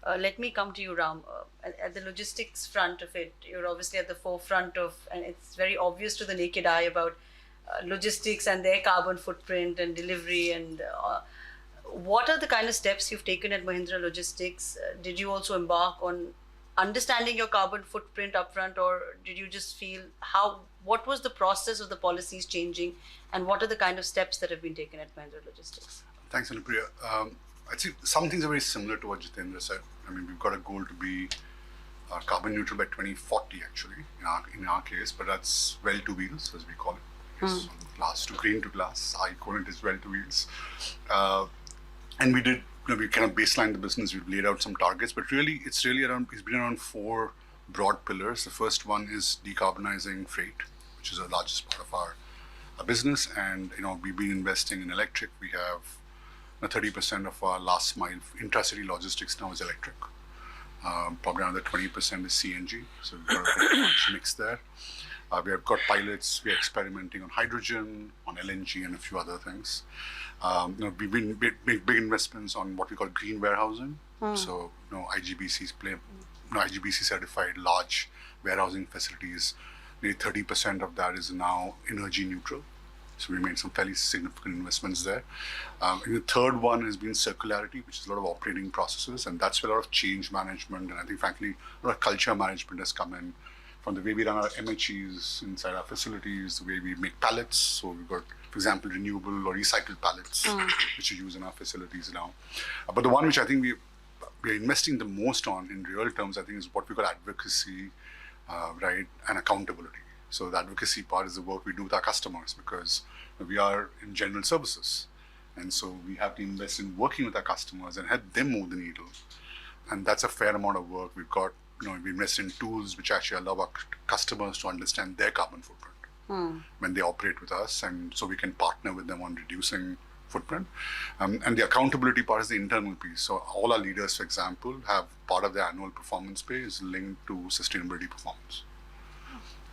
Let me come to you, Ram. At the logistics front of it, you're obviously at the forefront of, and it's very obvious to the naked eye about logistics and their carbon footprint and delivery. And what are the kind of steps you've taken at Mahindra Logistics? Did you also embark on understanding your carbon footprint upfront, or did you just feel what was the process of the policies changing, and what are the kind of steps that have been taken at Mahindra Logistics? Thanks, Anupriya. I'd say some things are very similar to what Jitendra said. I mean, we've got a goal to be carbon neutral by 2040, actually, in our case, but that's well to wheels, as we call it. Yes, from glass to green to glass. I call it as well to wheels. And we did, we kind of baselined the business. We've laid out some targets, but really, it's been around four broad pillars. The first one is decarbonising freight, which is the largest part of our business. And, we've been investing in electric. We have 30% of our last mile intra-city logistics now is electric. Probably another 20% is CNG. So we've got a big mix there. We have got pilots. We're experimenting on hydrogen, on LNG, and a few other things. We've been big investments on what we call green warehousing. So, IGBC certified large warehousing facilities. Maybe 30% of that is now energy neutral. So we made some fairly significant investments there. And the third one has been circularity, which is a lot of operating processes, and that's where a lot of change management and I think, frankly, a lot of culture management has come in, from the way we run our MHEs inside our facilities, the way we make pallets. So we've got, for example, renewable or recycled pallets, which we use in our facilities now. But the one which I think we're investing the most on in real terms, I think, is what we call advocacy, right, and accountability. So the advocacy part is the work we do with our customers, because we are in general services. And so we have to invest in working with our customers and help them move the needle. And that's a fair amount of work. We've got, we invest in tools which actually allow our customers to understand their carbon footprint when they operate with us. And so we can partner with them on reducing footprint. And the accountability part is the internal piece. So all our leaders, for example, have part of their annual performance pay is linked to sustainability performance.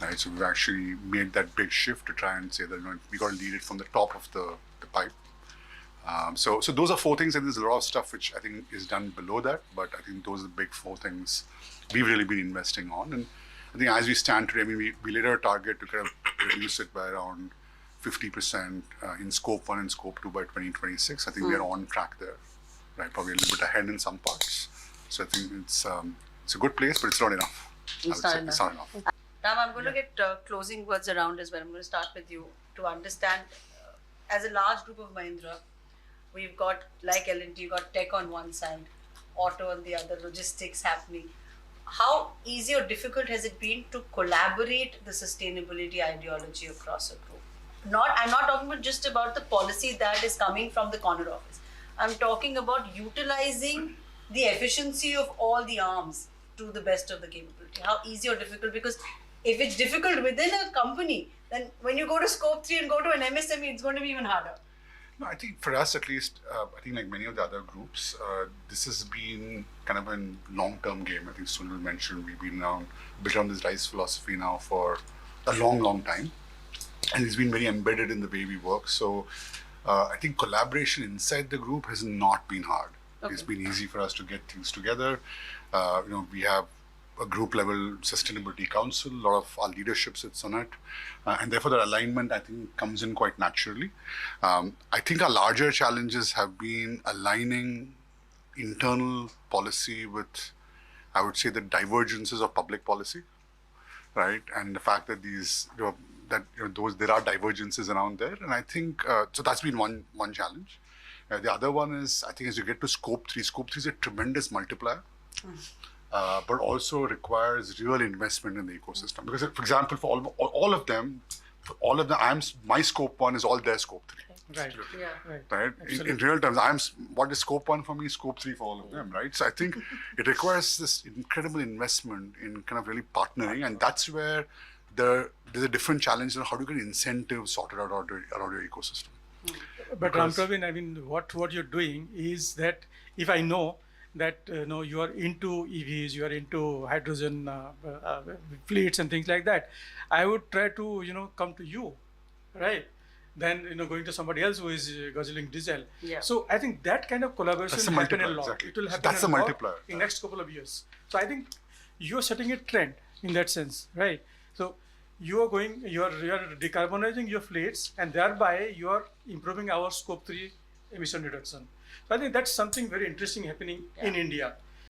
Right, so we've actually made that big shift to try and say that we got to lead it from the top of the pipe. So those are four things, and there's a lot of stuff which I think is done below that, but I think those are the big four things we've really been investing on. And I think as we stand today, I mean, we laid out a target to kind of reduce it by around 50% in Scope 1 and Scope 2 by 2026. I think we are on track there, right? Probably a little bit ahead in some parts. So I think it's a good place, but it's not enough. It's not enough. Ram, I'm going to get closing words around as well. I'm going to start with you to understand, as a large group of Mahindra, we've got, like L&T, you've got tech on one side, auto on the other, logistics happening. How easy or difficult has it been to collaborate the sustainability ideology across a group? I'm not talking about just about the policy that is coming from the corner office. I'm talking about utilizing the efficiency of all the arms to the best of the capability. How easy or difficult? Because if it's difficult within a company, then when you go to Scope 3 and go to an MSME, it's going to be even harder. No, I think for us at least, I think like many of the other groups, this has been kind of a long-term game. I think Sunil mentioned we've been built on this RISE philosophy now for a long time. And it's been very embedded in the way we work. So I think collaboration inside the group has not been hard. Okay. It's been easy for us to get things together. We have a group level sustainability council, a lot of our leadership sits on it. And therefore the alignment, I think, comes in quite naturally. I think our larger challenges have been aligning internal policy with, I would say, the divergences of public policy, right? And the fact that there are divergences around there. And I think, so that's been one challenge. The other one is, I think, as you get to Scope 3, Scope 3 is a tremendous multiplier. But also requires real investment in the ecosystem. Because, for example, for all of them, my Scope 1 is all their Scope 3. Right. Yeah. Right. In real terms, what is Scope 1 for me, Scope 3 for all of them, right? So I think it requires this incredible investment in kind of really partnering, and that's where there's a different challenge on how to get incentives sorted out around your ecosystem. But Rampraveen, I mean, what you're doing is that if I know that you are into EVs, you are into hydrogen fleets and things like that, I would try to come to you, right? than going to somebody else who is guzzling diesel. Yeah. So I think that kind of collaboration That's the will happen a multiplier, lot. exactly. It will So happen that's a the lot multiplier. in next couple of years. So I think you are setting a trend in that sense, right? So you are decarbonizing your fleets, and thereby you are improving our scope 3 emission reduction. So I think that's something very interesting happening in India.